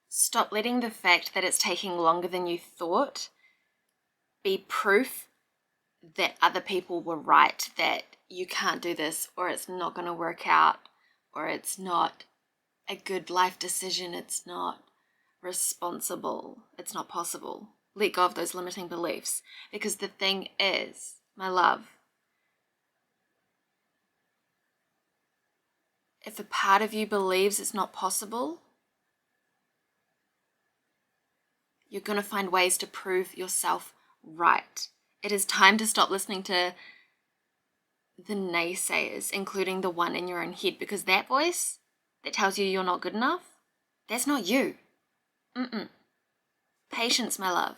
Stop letting the fact that it's taking longer than you thought be proof that other people were right, that you can't do this, or it's not going to work out, or it's not a good life decision, it's not responsible, it's not possible. Let go of those limiting beliefs. Because the thing is, my love, if a part of you believes it's not possible, you're going to find ways to prove yourself right. It is time to stop listening to the naysayers, including the one in your own head, because that voice that tells you you're not good enough, that's not you. Patience, my love.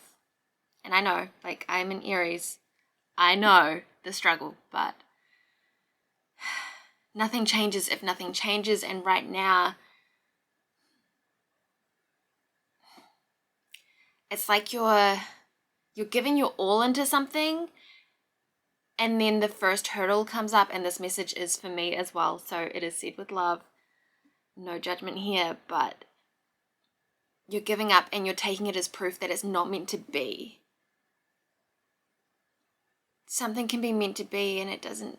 And I know, like, I'm an Aries. I know the struggle, but nothing changes if nothing changes. And right now, it's like you're giving your all into something, and then the first hurdle comes up, and this message is for me as well, so it is said with love, no judgment here, but you're giving up and you're taking it as proof that it's not meant to be. Something can be meant to be, and it doesn't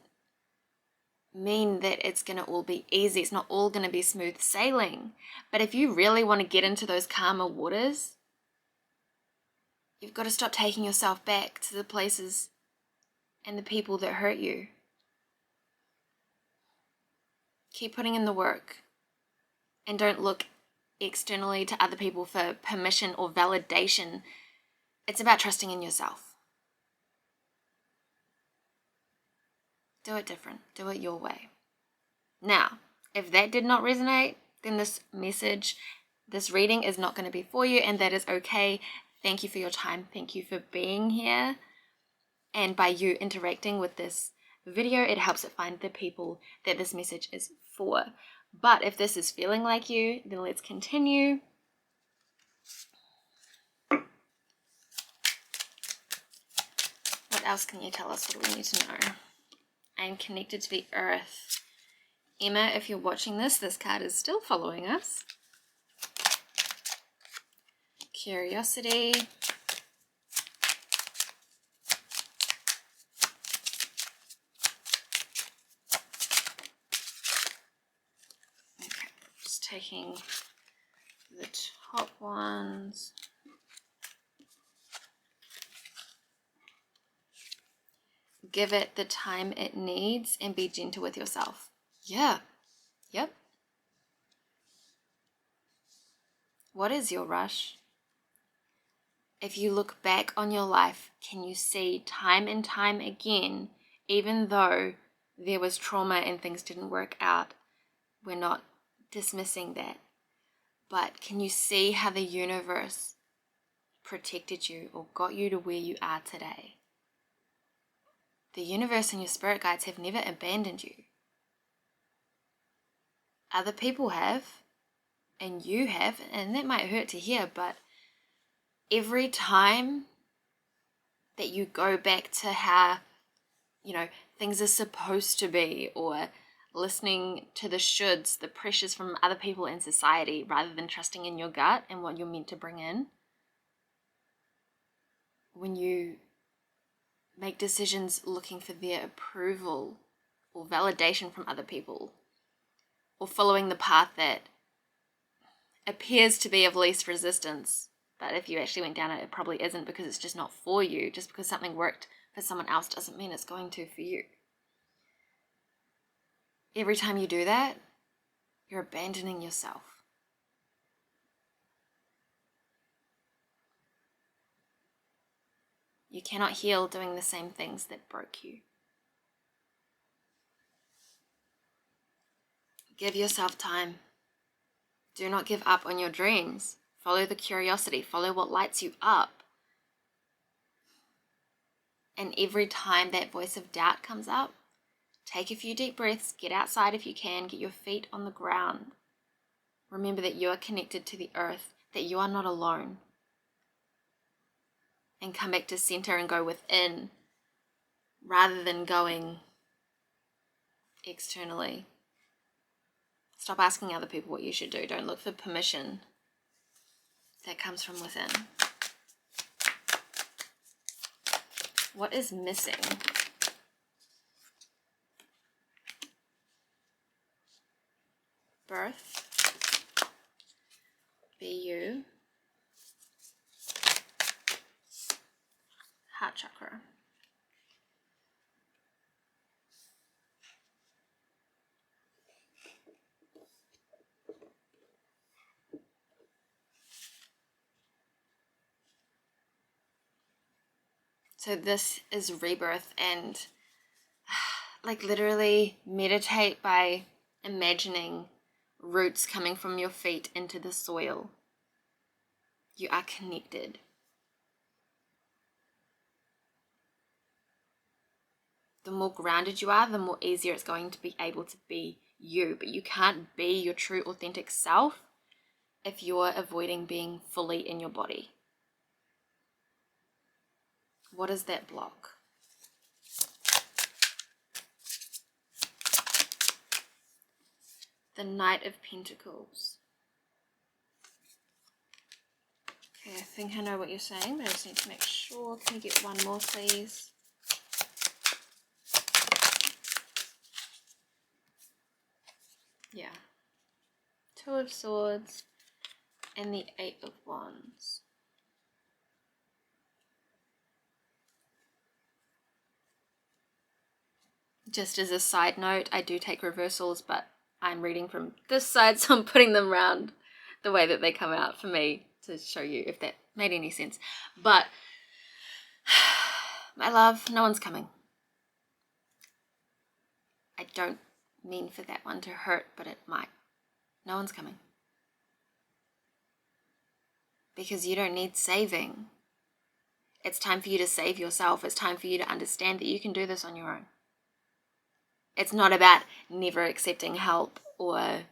mean that it's going to all be easy. It's not all going to be smooth sailing. But if you really want to get into those calmer waters, you've got to stop taking yourself back to the places and the people that hurt you. Keep putting in the work, and don't look externally to other people for permission or validation. It's about trusting in yourself. Do it different. Do it your way. Now, if that did not resonate, then this message, this reading is not going to be for you, and that is okay. Thank you for your time. Thank you for being here. And by you interacting with this video, it helps it find the people that this message is for. But if this is feeling like you, then let's continue. What else can you tell us? What do we need to know? I am connected to the earth. Emma, if you're watching this card is still following us. Curiosity. Okay, just taking the top ones. Give it the time it needs and be gentle with yourself. Yeah. Yep. What is your rush? If you look back on your life, can you see time and time again, even though there was trauma and things didn't work out, we're not dismissing that, but can you see how the universe protected you or got you to where you are today? The universe and your spirit guides have never abandoned you. Other people have, and you have, and that might hurt to hear, but every time that you go back to how, things are supposed to be, or listening to the shoulds, the pressures from other people in society, rather than trusting in your gut and what you're meant to bring in, when you make decisions looking for their approval or validation from other people, or following the path that appears to be of least resistance, but if you actually went down it, it probably isn't, because it's just not for you. Just because something worked for someone else doesn't mean it's going to for you. Every time you do that, you're abandoning yourself. You cannot heal doing the same things that broke you. Give yourself time. Do not give up on your dreams. Follow the curiosity. Follow what lights you up. And every time that voice of doubt comes up, take a few deep breaths, get outside if you can, get your feet on the ground. Remember that you are connected to the earth, that you are not alone. And come back to center and go within, rather than going externally. Stop asking other people what you should do. Don't look for permission. that comes from within. What is missing? Birth, be you, heart chakra. So this is rebirth, and like literally meditate by imagining roots coming from your feet into the soil. You are connected. The more grounded you are, the more easier it's going to be able to be you. But you can't be your true authentic self if you're avoiding being fully in your body. What is that block? The Knight of Pentacles. Okay, I think I know what you're saying, but I just need to make sure. Can you get one more, please? Yeah. Two of Swords and the Eight of Wands. Just as a side note, I do take reversals, but I'm reading from this side, so I'm putting them around the way that they come out for me to show you if that made any sense. But, my love, no one's coming. I don't mean for that one to hurt, but it might. No one's coming. Because you don't need saving. It's time for you to save yourself. It's time for you to understand that you can do this on your own. It's not about never accepting help or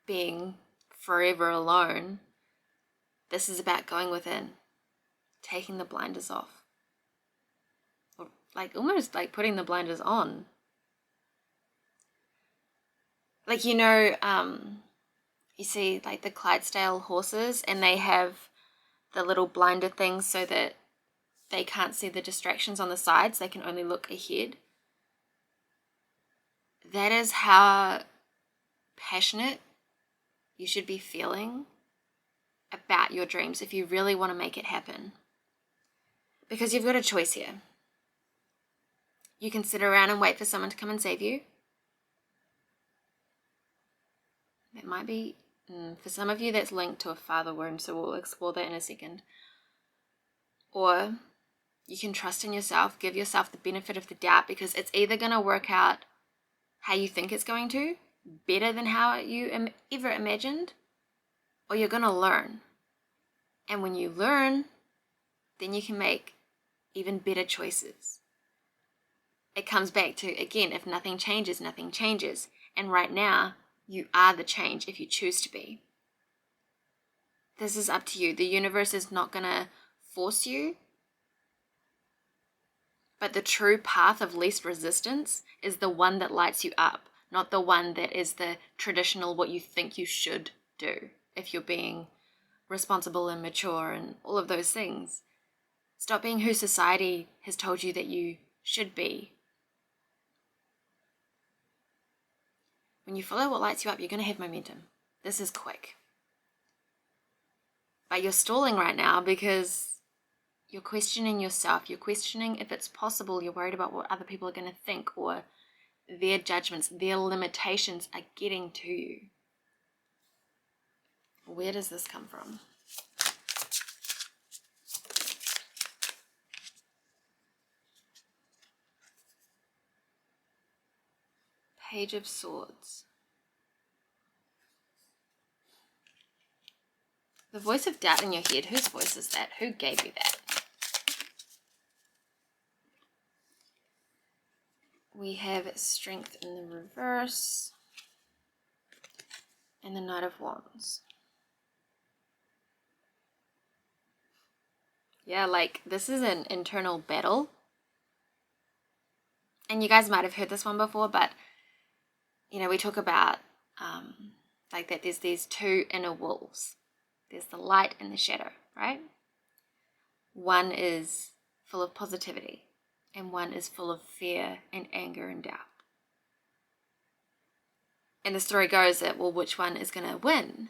being forever alone. This is about going within, taking the blinders off. Or like almost like putting the blinders on. Like, you know, you see like the Clydesdale horses, and they have the little blinder things so that they can't see the distractions on the sides. They can only look ahead. That is how passionate you should be feeling about your dreams if you really want to make it happen. Because you've got a choice here. You can sit around and wait for someone to come and save you. That might be, for some of you, that's linked to a father wound, so we'll explore that in a second. Or you can trust in yourself, give yourself the benefit of the doubt, because it's either going to work out how you think it's going to, better than how you ever imagined, or you're going to learn. And when you learn, then you can make even better choices. It comes back to, again, if nothing changes, nothing changes. And right now, you are the change if you choose to be. This is up to you. The universe is not going to force you. But the true path of least resistance is the one that lights you up, not the one that is the traditional what you think you should do if you're being responsible and mature and all of those things. Stop being who society has told you that you should be. When you follow what lights you up, you're going to have momentum. This is quick. But you're stalling right now because you're questioning yourself. You're questioning if it's possible. You're worried about what other people are going to think, or their judgments, their limitations are getting to you. Where does this come from? Page of Swords. The voice of doubt in your head. Whose voice is that? Who gave you that? We have Strength in the reverse. And the Knight of Wands. Yeah, like this is an internal battle. And you guys might have heard this one before, but you know, we talk about like that there's these two inner wolves. There's the light and the shadow, right? One is full of positivity, and one is full of fear and anger and doubt. And the story goes that, well, which one is going to win?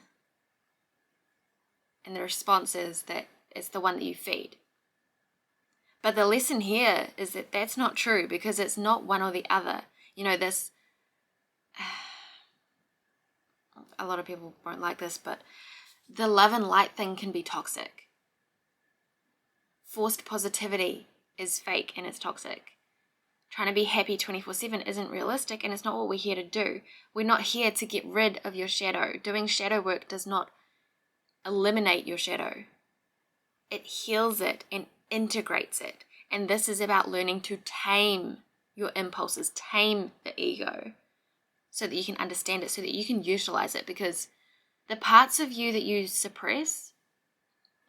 And the response is that it's the one that you feed. But the lesson here is that that's not true, because it's not one or the other. You know, this, a lot of people won't like this, but the love and light thing can be toxic. Forced positivity is fake and it's toxic. Trying to be happy 24/7 isn't realistic, and it's not what we're here to do. We're not here to get rid of your shadow. Doing shadow work does not eliminate your shadow. It heals it and integrates it. And this is about learning to tame your impulses, tame the ego, so that you can understand it, so that you can utilize it, because the parts of you that you suppress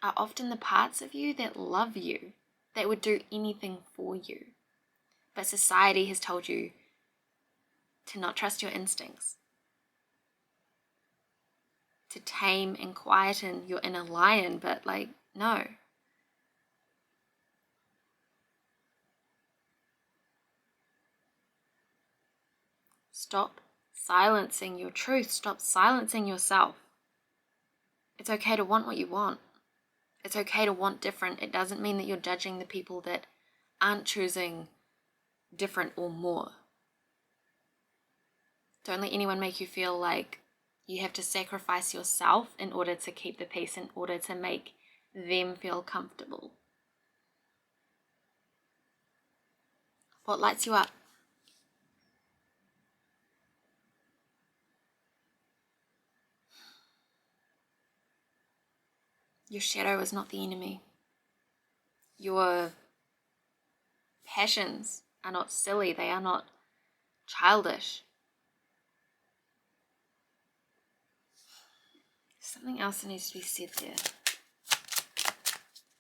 are often the parts of you that love you, that would do anything for you. But society has told you to not trust your instincts, to tame and quieten your inner lion, but no. Stop silencing your truth. Stop silencing yourself. It's okay to want what you want. It's okay to want different. It doesn't mean that you're judging the people that aren't choosing different or more. Don't let anyone make you feel like you have to sacrifice yourself in order to keep the peace, in order to make them feel comfortable. What lights you up? Your shadow is not the enemy. Your passions are not silly. They are not childish. Something else that needs to be said there.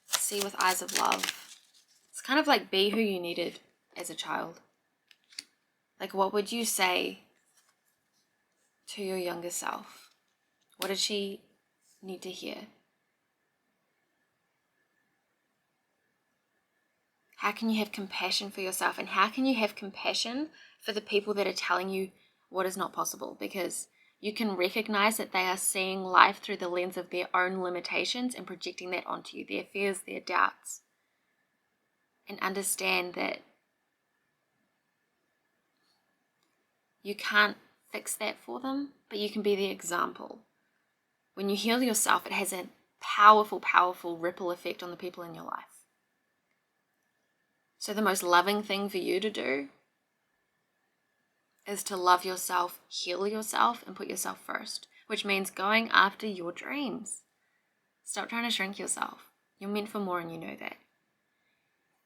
See with eyes of love. It's kind of like be who you needed as a child. Like, what would you say to your younger self? What did she need to hear? How can you have compassion for yourself? And how can you have compassion for the people that are telling you what is not possible? Because you can recognize that they are seeing life through the lens of their own limitations and projecting that onto you, their fears, their doubts. And understand that you can't fix that for them, but you can be the example. When you heal yourself, it has a powerful, powerful ripple effect on the people in your life. So the most loving thing for you to do is to love yourself, heal yourself, and put yourself first, which means going after your dreams. Stop trying to shrink yourself. You're meant for more, and you know that.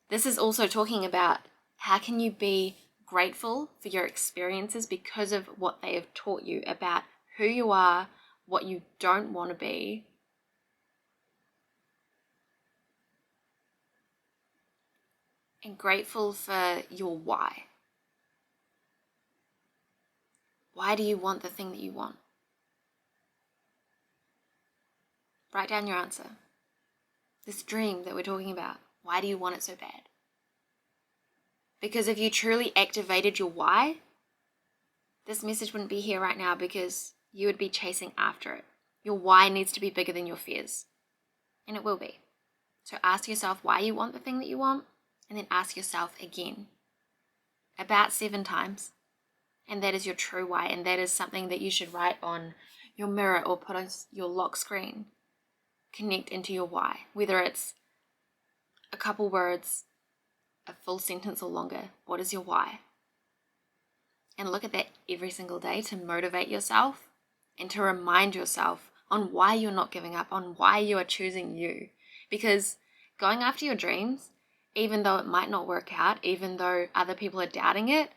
This is also talking about how can you be grateful for your experiences because of what they have taught you about who you are, what you don't want to be, and grateful for your why. Why do you want the thing that you want? Write down your answer. This dream that we're talking about, why do you want it so bad? Because if you truly activated your why, this message wouldn't be here right now, because you would be chasing after it. Your why needs to be bigger than your fears, and it will be. So ask yourself why you want the thing that you want, and then ask yourself again, about 7 times. And that is your true why, and that is something that you should write on your mirror or put on your lock screen. Connect into your why, whether it's a couple words, a full sentence or longer. What is your why? And look at that every single day to motivate yourself and to remind yourself on why you're not giving up, on why you are choosing you. Because going after your dreams, even though it might not work out, even though other people are doubting it,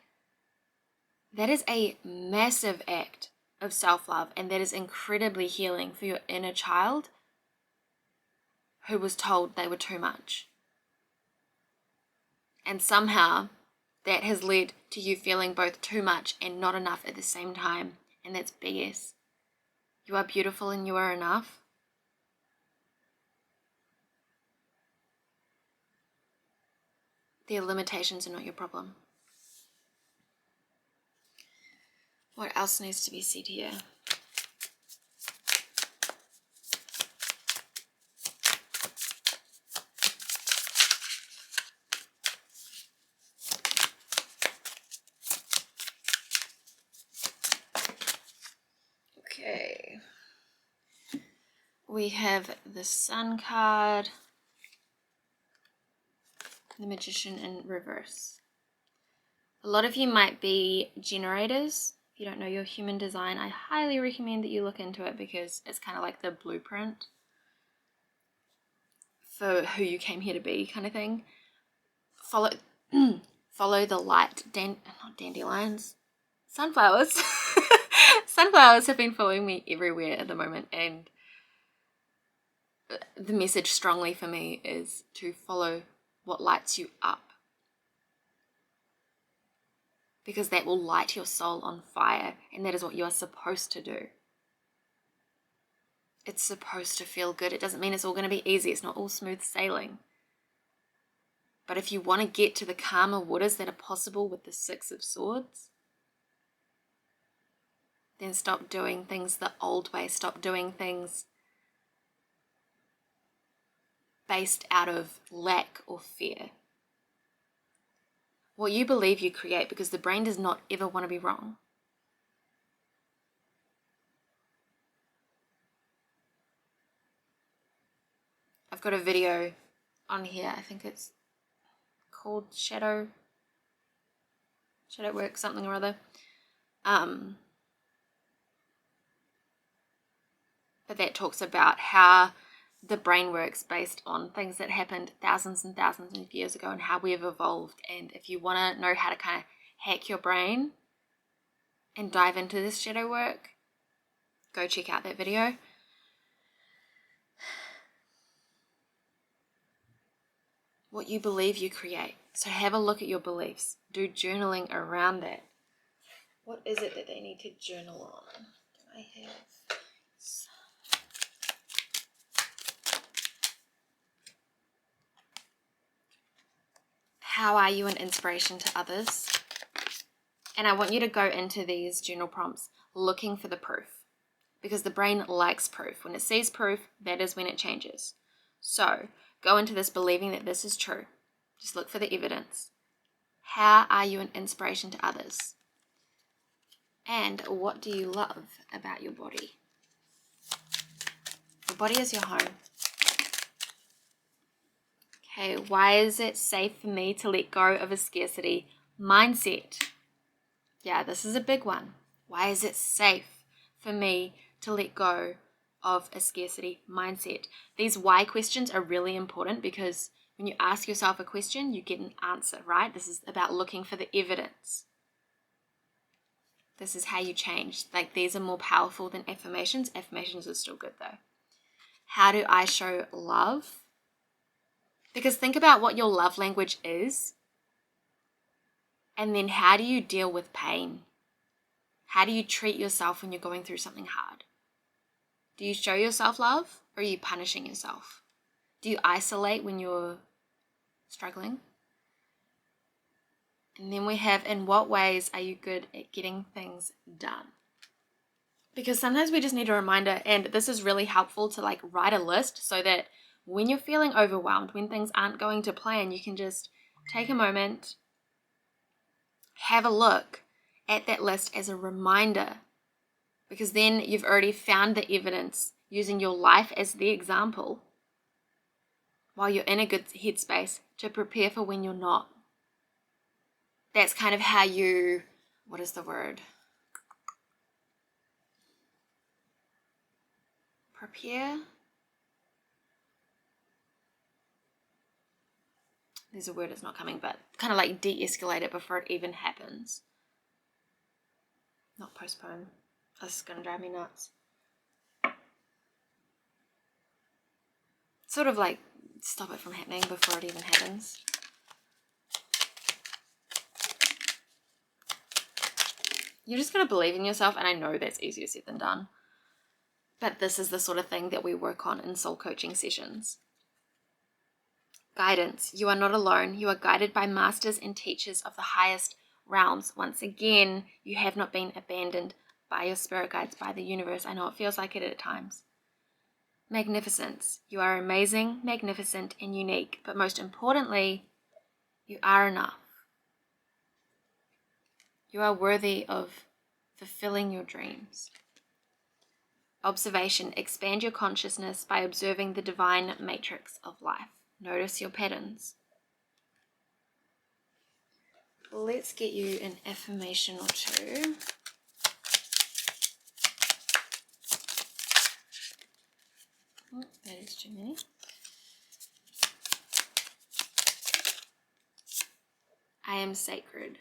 that is a massive act of self-love, and that is incredibly healing for your inner child who was told they were too much. And somehow that has led to you feeling both too much and not enough at the same time, and that's BS. You are beautiful and you are enough. Their limitations are not your problem. What else needs to be said here? Okay. We have the Sun card, the Magician in reverse. A lot of you might be generators. If you don't know your human design, I highly recommend that you look into it because it's kind of like the blueprint for who you came here to be, kind of thing. Follow the light. Not dandelions, sunflowers. Sunflowers have been following me everywhere at the moment, and the message strongly for me is to follow what lights you up, because that will light your soul on fire, and that is what you are supposed to do. It's supposed to feel good. It doesn't mean it's all going to be easy. It's not all smooth sailing. But if you want to get to the calmer waters that are possible with the Six of Swords, then stop doing things the old way. Stop doing things based out of lack or fear. What you believe you create, because the brain does not ever want to be wrong. I've got a video on here. I think it's called Shadow Work, something or other. But that talks about how the brain works based on things that happened thousands and thousands of years ago and how we have evolved. And if you want to know how to kind of hack your brain and dive into this shadow work, go check out that video. What you believe you create. So have a look at your beliefs. Do journaling around that. What is it that they need to journal on? Do I have... How are you an inspiration to others? And I want you to go into these journal prompts looking for the proof, because the brain likes proof. When it sees proof, that is when it changes. So go into this believing that this is true. Just look for the evidence. How are you an inspiration to others? And what do you love about your body? Your body is your home. Okay, why is it safe for me to let go of a scarcity mindset? Yeah, this is a big one. Why is it safe for me to let go of a scarcity mindset? These why questions are really important, because when you ask yourself a question, you get an answer, right? This is about looking for the evidence. This is how you change. Like, these are more powerful than affirmations. Affirmations are still good though. How do I show love? Because think about what your love language is, and then how do you deal with pain? How do you treat yourself when you're going through something hard? Do you show yourself love, or are you punishing yourself? Do you isolate when you're struggling? And then we have, in what ways are you good at getting things done? Because sometimes we just need a reminder, and this is really helpful to like write a list so that when you're feeling overwhelmed, when things aren't going to plan, you can just take a moment, have a look at that list as a reminder, because then you've already found the evidence using your life as the example while you're in a good headspace to prepare for when you're not. That's kind of how you, what is the word? Prepare? There's a word that's not coming, but kind of like de-escalate it before it even happens. Not postpone. This is going to drive me nuts. Sort of like stop it from happening before it even happens. You're just going to believe in yourself, and I know that's easier said than done. But this is the sort of thing that we work on in soul coaching sessions. Guidance. You are not alone. You are guided by masters and teachers of the highest realms. Once again, you have not been abandoned by your spirit guides, by the universe. I know it feels like it at times. Magnificence. You are amazing, magnificent, and unique. But most importantly, you are enough. You are worthy of fulfilling your dreams. Observation. Expand your consciousness by observing the divine matrix of life. Notice your patterns. Let's get you an affirmation or two. Oh, that is too many. I am sacred.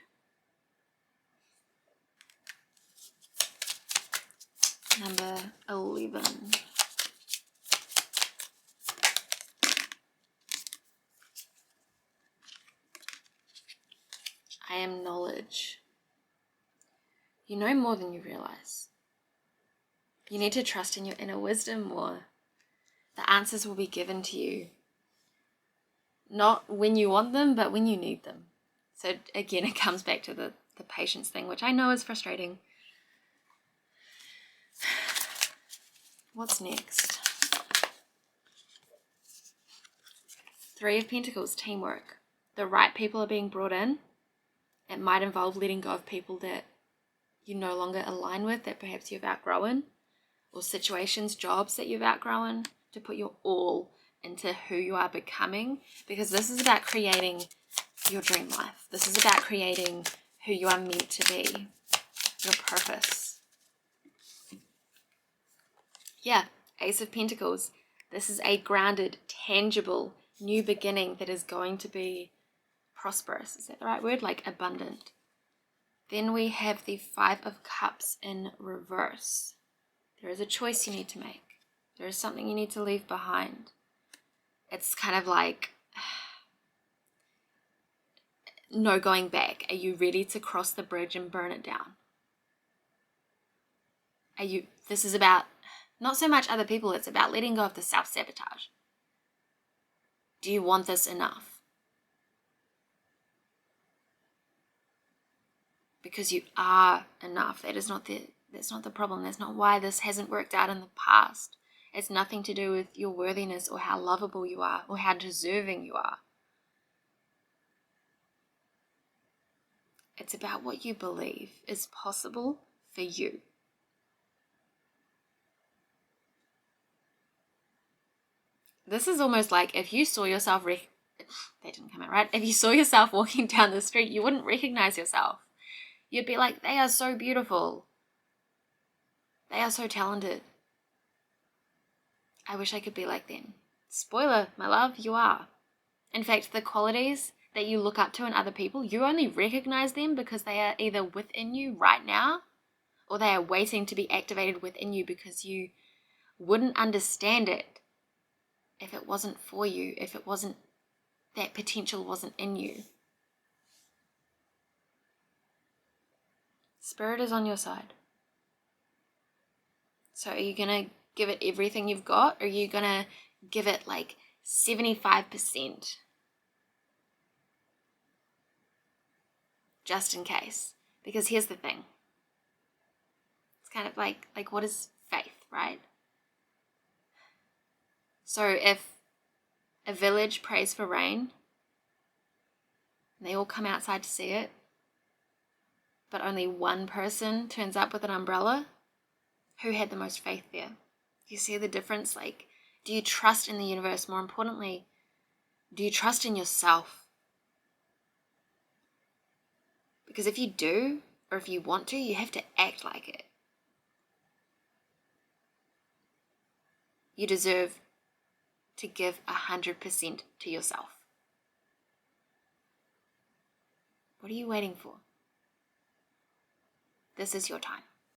Number 11. I am knowledge. You know more than you realize. You need to trust in your inner wisdom more. The answers will be given to you. Not when you want them, but when you need them. So again, it comes back to the patience thing, which I know is frustrating. What's next? 3 of Pentacles, teamwork. The right people are being brought in. It might involve letting go of people that you no longer align with, that perhaps you've outgrown, or situations, jobs that you've outgrown, to put your all into who you are becoming, because this is about creating your dream life. This is about creating who you are meant to be, your purpose. Yeah, Ace of Pentacles. This is a grounded, tangible, new beginning that is going to be prosperous. Is that the right word? Like abundant. Then we have the 5 of Cups in reverse. There is a choice you need to make. There is something you need to leave behind. It's kind of like no going back. Are you ready to cross the bridge and burn it down? This is about not so much other people, it's about letting go of the self-sabotage. Do you want this enough? Because you are enough. That's not the problem. That's not why this hasn't worked out in the past. It's nothing to do with your worthiness or how lovable you are or how deserving you are. It's about what you believe is possible for you. This is almost like if you saw yourself, that didn't come out right. If you saw yourself walking down the street, you wouldn't recognize yourself. You'd be like, they are so beautiful. They are so talented. I wish I could be like them. Spoiler, my love, you are. In fact, the qualities that you look up to in other people, you only recognize them because they are either within you right now or they are waiting to be activated within you, because you wouldn't understand it if it wasn't for you, if it wasn't, that potential wasn't in you. Spirit is on your side. So are you going to give it everything you've got? Or are you going to give it like 75%? Just in case. Because here's the thing. It's kind of like what is faith, right? So if a village prays for rain, and they all come outside to see it, but only one person turns up with an umbrella, who had the most faith there? You see the difference? Like, do you trust in the universe? More importantly, do you trust in yourself? Because if you do, or if you want to, you have to act like it. You deserve to give 100% to yourself. What are you waiting for? This is your time.